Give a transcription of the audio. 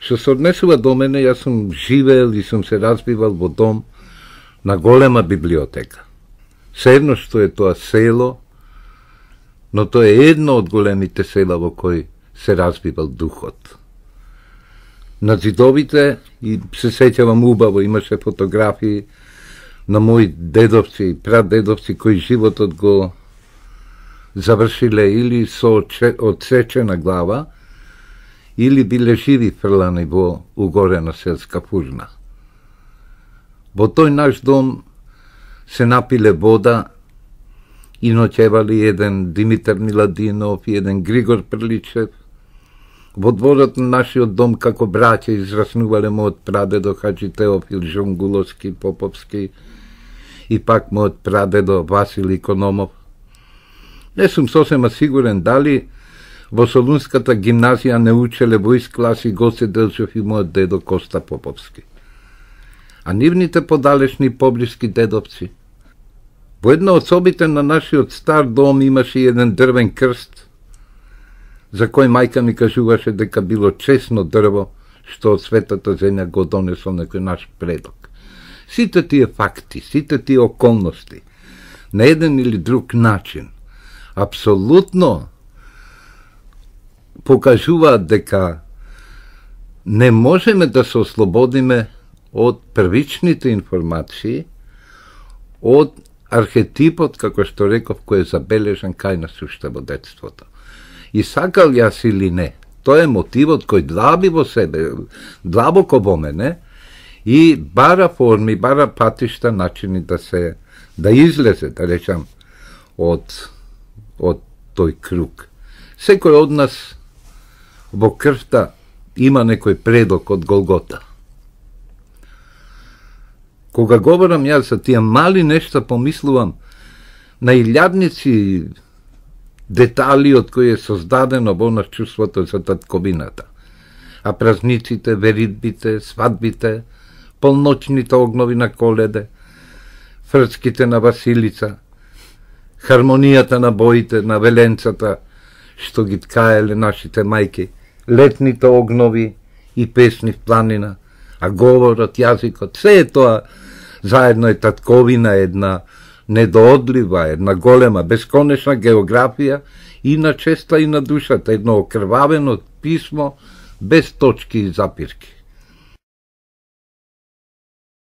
Што се однесува до мене, јас сум живеел и сум се разбивал во дом на голема библиотека. Се едно што е тоа село, но тоа е едно од големите села во кој се разбивал духот. На зидовите, и се сеќавам убаво, имаше фотографии на мои дедовци и прадедовци кои животот го завршиле или со одсечена глава, или биле живи фрлани во угорена селска фурна. Во тој наш дом се напиле вода и ноќевали еден Димитар Миладинов и еден Григор Прличев. Во дворот на нашиот дом како браќа израснувале мојот прадедо Хаджи Теофил Жонгуловски Поповски и пак мојот прадедо Васил Икономов. Не сум сосема сигурен дали во Солунската гимназија не учеле во ист класи Гоце Делчев и мојот дедо Коста Поповски. А нивните подалечни поблиски дедовци. Во една од собите на нашиот стар дом имаше еден дрвен крст, за кој мајка ми кажуваше дека било честно дрво, што од светата земја го донесол некој наш предок. Сите тие факти, сите тие околности, на еден или друг начин, апсолутно покажуваат дека не можеме да се ослободиме од првичните информации, од архетипот, како што реков, кој е забележан кај нас уште во детството. И сакал јас или не, тоа е мотивот кој длаби во себе, длабоко во мене, и бара форми, бара патишта, начини да излезе, да речам, од тој круг. Секој од нас во крвта има некој предок од Голгота. Кога говорам јас за тие мали нешта, помислувам на илјадници детали од кои е создадено во нас чувството за татковината. А празниците, веридбите, свадбите, полночните огнови на Коледе, фрцките на Василица, хармонијата на боите, на веленцата, што ги ткаеле нашите мајки, летните огнови и песни в планина, а говорот, јазикот, се е тоа заедно е татковина, една недоодлива, една голема, бесконечна географија и на честа и на душата, едно окрвавено писмо без точки и запирки.